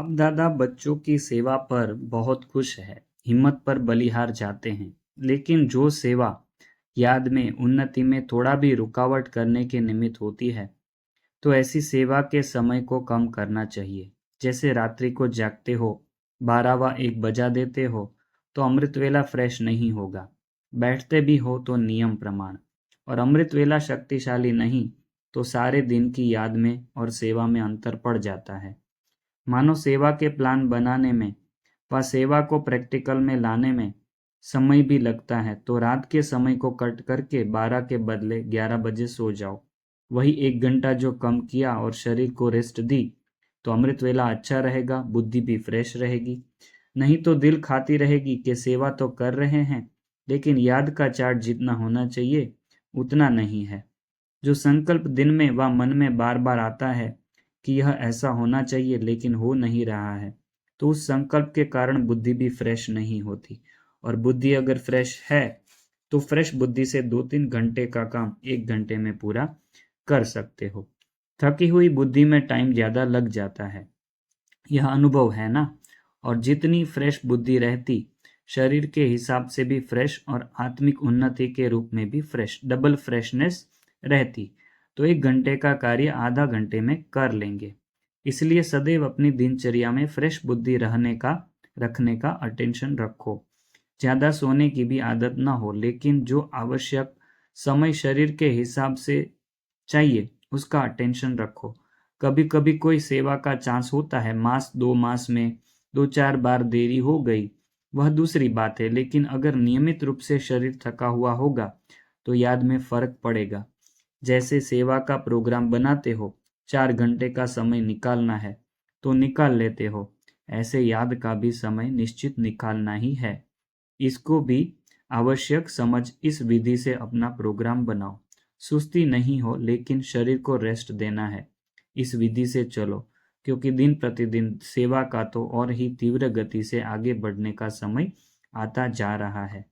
अब दादा बच्चों की सेवा पर बहुत खुश है, हिम्मत पर बलिहार जाते हैं। लेकिन जो सेवा याद में उन्नति में थोड़ा भी रुकावट करने के निमित्त होती है, तो ऐसी सेवा के समय को कम करना चाहिए। जैसे रात्रि को जागते हो, 12 व 1 बजा देते हो, तो अमृत वेला फ्रेश नहीं होगा। बैठते भी हो तो नियम प्रमाण, और अमृत वेला शक्तिशाली नहीं तो सारे दिन की याद में और सेवा में अंतर पड़ जाता है। मानो सेवा के प्लान बनाने में व सेवा को प्रैक्टिकल में लाने में समय भी लगता है, तो रात के समय को कट करके 12 के बदले 11 बजे सो जाओ। वही 1 घंटा जो कम किया और शरीर को रेस्ट दी, तो अमृत वेला अच्छा रहेगा, बुद्धि भी फ्रेश रहेगी। नहीं तो दिल खाती रहेगी कि सेवा तो कर रहे हैं, लेकिन याद का चार्ट जितना होना चाहिए उतना नहीं है। जो संकल्प दिन में व मन में बार बार आता है कि यह ऐसा होना चाहिए लेकिन हो नहीं रहा है, तो उस संकल्प के कारण बुद्धि भी फ्रेश नहीं होती। और बुद्धि अगर फ्रेश है तो फ्रेश बुद्धि से 2-3 घंटे का काम 1 घंटे में पूरा कर सकते हो। थकी हुई बुद्धि में टाइम ज्यादा लग जाता है, यह अनुभव है ना। और जितनी फ्रेश बुद्धि रहती, शरीर के हिसाब से भी फ्रेश और आत्मिक उन्नति के रूप में भी फ्रेश, डबल फ्रेशनेस रहती, तो 1 घंटे का कार्य आधा घंटे में कर लेंगे। इसलिए सदैव अपनी दिनचर्या में फ्रेश बुद्धि रखने का अटेंशन रखो। ज्यादा सोने की भी आदत ना हो, लेकिन जो आवश्यक समय शरीर के हिसाब से चाहिए उसका अटेंशन रखो। कभी कभी कोई सेवा का चांस होता है, मास 2 मास में 2-4 बार देरी हो गई, वह दूसरी बात है। लेकिन अगर नियमित रूप से शरीर थका हुआ होगा तो याद में फर्क पड़ेगा। जैसे सेवा का प्रोग्राम बनाते हो, 4 घंटे का समय निकालना है तो निकाल लेते हो, ऐसे याद का भी समय निश्चित निकालना ही है। इसको भी आवश्यक समझ इस विधि से अपना प्रोग्राम बनाओ। सुस्ती नहीं हो, लेकिन शरीर को रेस्ट देना है। इस विधि से चलो, क्योंकि दिन प्रतिदिन सेवा का तो और ही तीव्र गति से आगे बढ़ने का समय आता जा रहा है।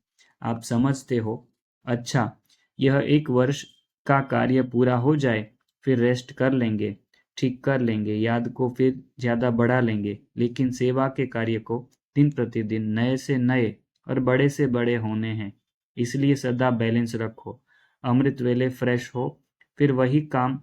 आप समझते हो? अच्छा, यह 1 वर्ष का कार्य पूरा हो जाए, फिर रेस्ट कर लेंगे, ठीक कर लेंगे, याद को फिर ज्यादा बढ़ा लेंगे। लेकिन सेवा के कार्य को दिन प्रतिदिन नए से नए और बड़े से बड़े होने हैं। इसलिए सदा बैलेंस रखो। अमृत वेले फ्रेश हो, फिर वही काम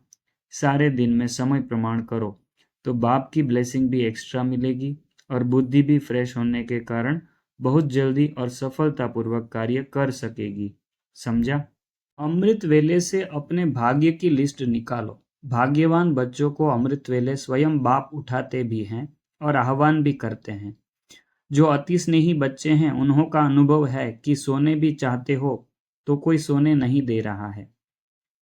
सारे दिन में समय प्रमाण करो, तो बाप की ब्लेसिंग भी एक्स्ट्रा मिलेगी और बुद्धि भी फ्रेश होने के कारण बहुत जल्दी और सफलतापूर्वक कार्य कर सकेगी। समझा? अमृत वेले से अपने भाग्य की लिस्ट निकालो। भाग्यवान बच्चों को अमृत वेले स्वयं बाप उठाते भी हैं और आह्वान भी करते हैं। जो अति स्नेही बच्चे हैं, उन्हों का अनुभव है कि सोने भी चाहते हो तो कोई सोने नहीं दे रहा है,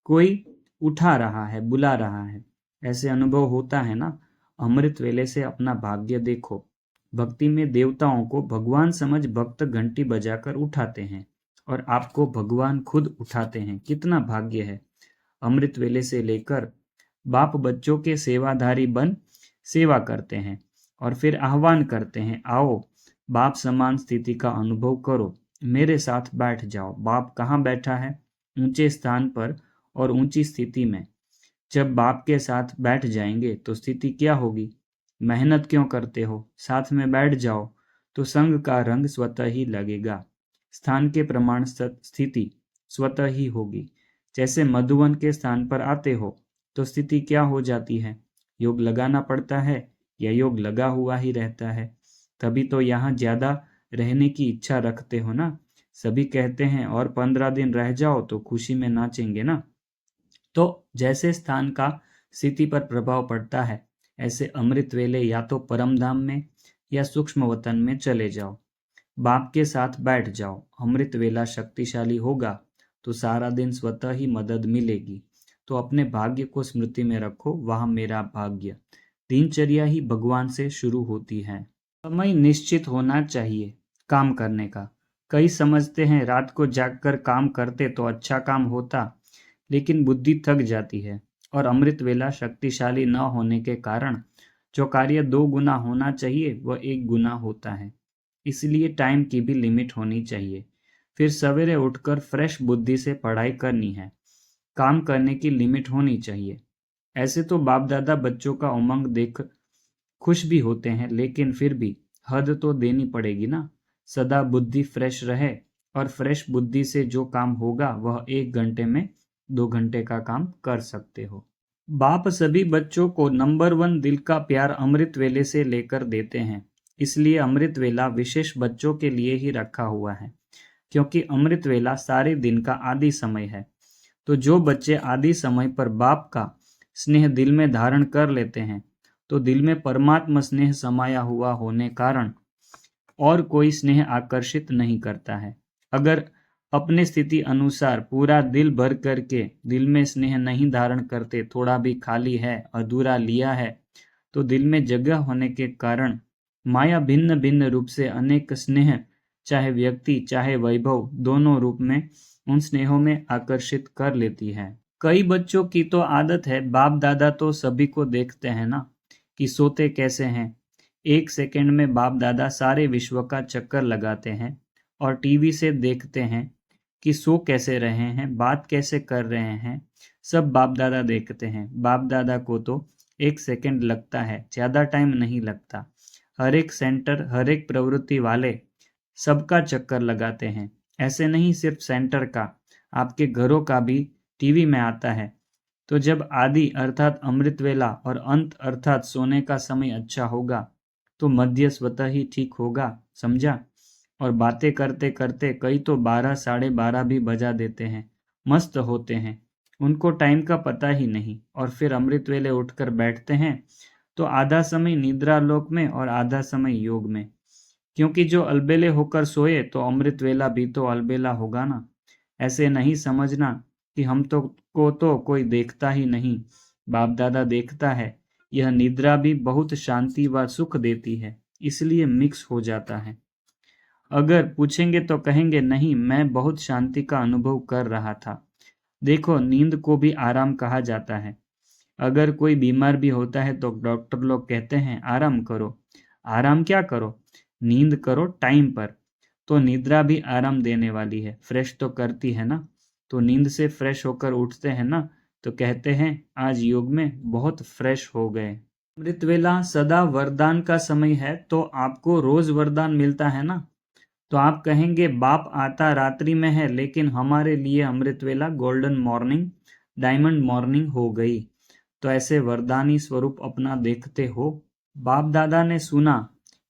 कोई उठा रहा है, बुला रहा है। ऐसे अनुभव होता है ना। अमृत वेले से अपना भाग्य देखो। भक्ति में देवताओं को भगवान समझ भक्त घंटी बजाकर उठाते हैं, और आपको भगवान खुद उठाते हैं। कितना भाग्य है। अमृत वेले से लेकर बाप बच्चों के सेवाधारी बन सेवा करते हैं और फिर आह्वान करते हैं, आओ बाप समान स्थिति का अनुभव करो, मेरे साथ बैठ जाओ। बाप कहाँ बैठा है? ऊंचे स्थान पर और ऊंची स्थिति में। जब बाप के साथ बैठ जाएंगे तो स्थिति क्या होगी? मेहनत क्यों करते हो, साथ में बैठ जाओ, तो संग का रंग स्वतः ही लगेगा। स्थान के प्रमाण स्थिति स्वतः ही होगी। जैसे मधुवन के स्थान पर आते हो तो स्थिति क्या हो जाती है? योग लगाना पड़ता है या योग लगा हुआ ही रहता है? तभी तो यहाँ ज्यादा रहने की इच्छा रखते हो ना। सभी कहते हैं और 15 दिन रह जाओ तो खुशी में नाचेंगे ना। तो जैसे स्थान का स्थिति पर प्रभाव पड़ता है, ऐसे अमृत वेले या तो परम धाम में या सूक्ष्म वतन में चले जाओ, बाप के साथ बैठ जाओ। अमृत वेला शक्तिशाली होगा तो सारा दिन स्वतः ही मदद मिलेगी। तो अपने भाग्य को स्मृति में रखो, वह मेरा भाग्य। दिनचर्या ही भगवान से शुरू होती है। समय निश्चित होना चाहिए काम करने का। कई समझते हैं रात को जागकर काम करते तो अच्छा काम होता, लेकिन बुद्धि थक जाती है और अमृत वेला शक्तिशाली न होने के कारण जो कार्य 2 गुना होना चाहिए वह 1 गुना होता है। इसलिए टाइम की भी लिमिट होनी चाहिए। फिर सवेरे उठकर फ्रेश बुद्धि से पढ़ाई करनी है। काम करने की लिमिट होनी चाहिए। ऐसे तो बाप दादा बच्चों का उमंग देख खुश भी होते हैं, लेकिन फिर भी हद तो देनी पड़ेगी ना। सदा बुद्धि फ्रेश रहे, और फ्रेश बुद्धि से जो काम होगा वह 1 घंटे में 2 घंटे का काम कर सकते हो। बाप सभी बच्चों को नंबर 1 दिल का प्यार अमृत वेले से लेकर देते हैं। इसलिए अमृत वेला विशेष बच्चों के लिए ही रखा हुआ है, क्योंकि अमृत वेला सारे दिन का आदि समय है। तो जो बच्चे आदि समय पर बाप का स्नेह दिल में धारण कर लेते हैं, तो दिल में परमात्मा स्नेह समाया हुआ होने कारण और कोई स्नेह आकर्षित नहीं करता है। अगर अपने स्थिति अनुसार पूरा दिल भर करके दिल में स्नेह नहीं धारण करते, थोड़ा भी खाली है, अधूरा लिया है, तो दिल में जगह होने के कारण माया भिन्न भिन्न रूप से अनेक स्नेह, चाहे व्यक्ति चाहे वैभव, दोनों रूप में उन स्नेहों में आकर्षित कर लेती है। कई बच्चों की तो आदत है, बाप दादा तो सभी को देखते हैं ना कि सोते कैसे हैं। 1 सेकंड में बाप दादा सारे विश्व का चक्कर लगाते हैं, और टीवी से देखते हैं कि सो कैसे रहे हैं, बात कैसे कर रहे हैं, सब बाप दादा देखते हैं। बाप दादा को तो 1 सेकंड लगता है, ज्यादा टाइम नहीं लगता। हर एक सेंटर, हर एक प्रवृत्ति वाले सबका चक्कर लगाते हैं। ऐसे नहीं सिर्फ सेंटर का, आपके घरों का भी टीवी में आता है। तो जब आदि अर्थात अमृत वेला और अंत अर्थात सोने का समय अच्छा होगा, तो मध्य स्वतः ही ठीक होगा, समझा। और बातें करते करते कई तो 12 साढ़े 12 भी बजा देते हैं, मस्त होते हैं, उनको टाइम का पता ही नहीं। और फिर अमृत वेले उठकर बैठते हैं, तो आधा समय निद्रा लोक में और आधा समय योग में। क्योंकि जो अलबेले होकर सोए, तो अमृत वेला भी तो अलबेला होगा ना। ऐसे नहीं समझना कि हम तो को तो कोई देखता ही नहीं, बाप दादा देखता है। यह निद्रा भी बहुत शांति व सुख देती है, इसलिए मिक्स हो जाता है। अगर पूछेंगे तो कहेंगे नहीं, मैं बहुत शांति का अनुभव कर रहा था। देखो, नींद को भी आराम कहा जाता है। अगर कोई बीमार भी होता है तो डॉक्टर लोग कहते हैं आराम करो। आराम क्या करो? नींद करो टाइम पर। तो निद्रा भी आराम देने वाली है, फ्रेश तो करती है ना। तो नींद से फ्रेश होकर उठते हैं ना, तो कहते हैं आज योग में बहुत फ्रेश हो गए। अमृत वेला सदा वरदान का समय है, तो आपको रोज वरदान मिलता है ना। तो आप कहेंगे बाप आता रात्रि में है, लेकिन हमारे लिए अमृत वेला गोल्डन मॉर्निंग, डायमंड मॉर्निंग हो गई। तो ऐसे वरदानी स्वरूप अपना देखते हो। बाप दादा ने सुना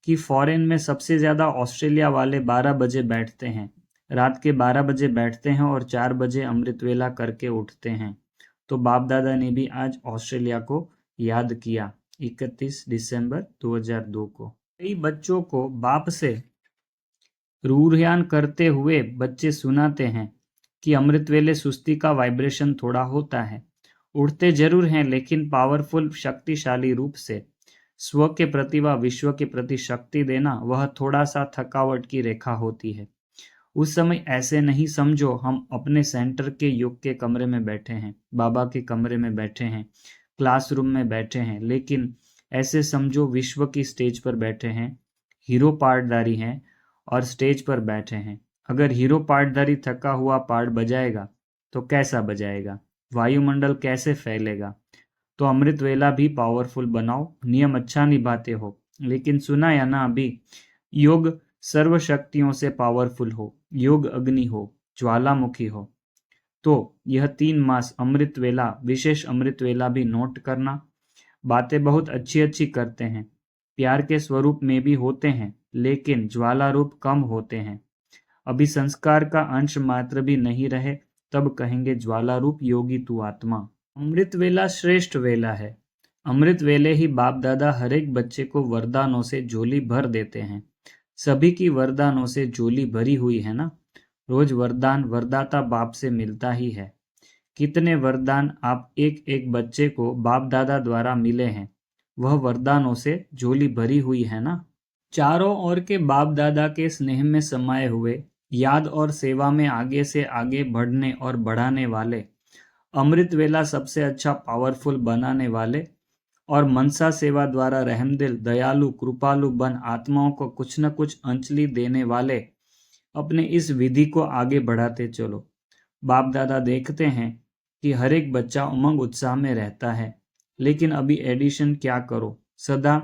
कि फॉरेन में सबसे ज्यादा ऑस्ट्रेलिया वाले 12 बजे बैठते हैं, रात के 12 बजे बैठते हैं और 4 बजे अमृत वेला करके उठते हैं। तो बाप दादा ने भी आज ऑस्ट्रेलिया को याद किया 31 दिसंबर 2002 को। कई बच्चों को बाप से रूरयान करते हुए बच्चे सुनाते हैं कि अमृत वेले सुस्ती का वाइब्रेशन थोड़ा होता है। उठते जरूर हैं, लेकिन पावरफुल, शक्तिशाली रूप से। स्व के प्रति व विश्व के प्रति शक्ति देना, वह थोड़ा सा थकावट की रेखा होती है। उस समय ऐसे नहीं समझो हम अपने सेंटर के योग के कमरे में बैठे हैं, बाबा के कमरे में बैठे हैं, क्लासरूम में बैठे हैं, लेकिन ऐसे समझो विश्व की स्टेज पर बैठे हैं, हीरो पार्टधारी हैं और स्टेज पर बैठे हैं। अगर हीरो पार्टधारी थका हुआ पार्ट बजाएगा तो कैसा बजाएगा, वायुमंडल कैसे फैलेगा। तो अमृत वेला भी पावरफुल बनाओ। नियम अच्छा निभाते हो, लेकिन सुना या ना अभी, योग सर्व शक्तियों से पावरफुल हो, योग अग्नि हो, ज्वालामुखी हो। तो यह 3 मास अमृत वेला, विशेष अमृत वेला भी नोट करना। बातें बहुत अच्छी अच्छी करते हैं, प्यार के स्वरूप में भी होते हैं, लेकिन ज्वाला रूप कम होते हैं। अभी संस्कार का अंश मात्र भी नहीं रहे, तब कहेंगे ज्वाला रूप योगी तू आत्मा। अमृत वेला श्रेष्ठ वेला है। अमृत वेले ही बाप दादा हर एक बच्चे को वरदानों से झोली भर देते हैं। सभी की वरदानों से झोली भरी हुई है ना। रोज वरदान वरदाता बाप से मिलता ही है। कितने वरदान आप एक एक बच्चे को बाप दादा द्वारा मिले हैं, वह वरदानों से झोली भरी हुई है ना। चारों ओर के बाप दादा के स्नेह में समाये हुए, याद और सेवा में आगे से आगे बढ़ने और बढ़ाने वाले, अमृत वेला सबसे अच्छा पावरफुल बनाने वाले, और मनसा सेवा द्वारा रहमदिल, दयालु, कृपालु बन आत्माओं को कुछ न कुछ अंजलि देने वाले, अपने इस विधि को आगे बढ़ाते चलो। बाप दादा देखते हैं कि हर एक बच्चा उमंग उत्साह में रहता है, लेकिन अभी एडिशन क्या करो, सदा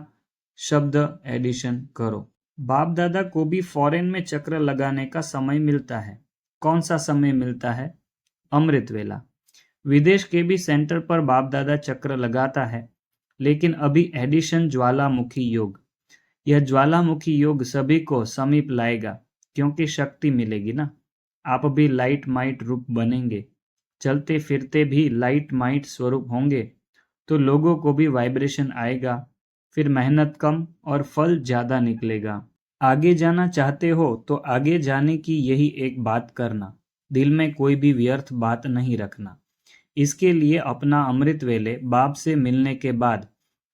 शब्द एडिशन करो। बाप दादा को भी फॉरेन में चक्र लगाने का समय मिलता है। कौन सा समय मिलता है? अमृत वेला। विदेश के भी सेंटर पर बाप दादा चक्र लगाता है, लेकिन अभी एडिशन ज्वालामुखी योग। यह ज्वालामुखी योग सभी को समीप लाएगा, क्योंकि शक्ति मिलेगी ना। आप भी लाइट माइट रूप बनेंगे, चलते फिरते भी लाइट माइट स्वरूप होंगे, तो लोगों को भी वाइब्रेशन आएगा, फिर मेहनत कम और फल ज्यादा निकलेगा। आगे जाना चाहते हो तो आगे जाने की यही एक बात करना, दिल में कोई भी व्यर्थ बात नहीं रखना। इसके लिए अपना अमृत वेले बाप से मिलने के बाद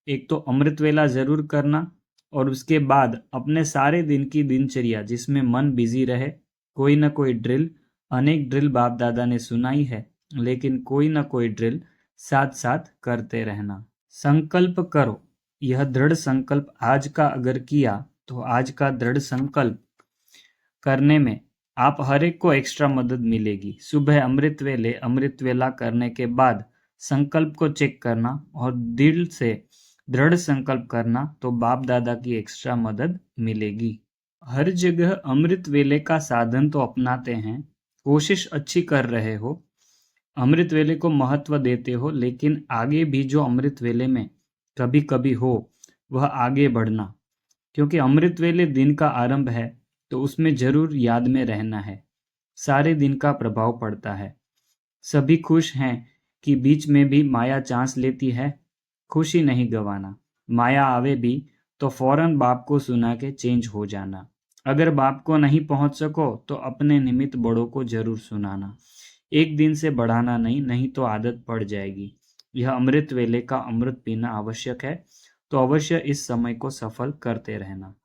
एक तो अमृत वेला जरूर करना, और उसके बाद अपने सारे दिन की दिनचर्या जिसमें मन बिजी रहे, कोई ना कोई ड्रिल, अनेक ड्रिल बाप दादा ने सुनाई है, लेकिन कोई ना कोई ड्रिल साथ साथ करते रहना। संकल्प करो। यह दृढ़ संकल्प आज का अगर किया तो आज का दृढ़ संकल्प करने में आप हर एक को एक्स्ट्रा मदद मिलेगी। सुबह अमृत वेले अमृत वेला करने के बाद संकल्प को चेक करना और दिल से दृढ़ संकल्प करना, तो बाप दादा की एक्स्ट्रा मदद मिलेगी। हर जगह अमृत वेले का साधन तो अपनाते हैं, कोशिश अच्छी कर रहे हो, अमृत वेले को महत्व देते हो, लेकिन आगे भी जो अमृत वेले में कभी कभी हो वह आगे बढ़ना, क्योंकि अमृत वेले दिन का आरंभ है, तो उसमें जरूर याद में रहना है। सारे दिन का प्रभाव पड़ता है। सभी खुश हैं कि बीच में भी माया चांस लेती है। खुशी नहीं गंवाना। माया आवे भी तो फौरन बाप को सुना के चेंज हो जाना। अगर बाप को नहीं पहुंच सको तो अपने निमित्त बड़ों को जरूर सुनाना। एक दिन से बढ़ाना नहीं, नहीं तो आदत पड़ जाएगी। यह अमृत वेले का अमृत पीना आवश्यक है, तो अवश्य इस समय को सफल करते रहना।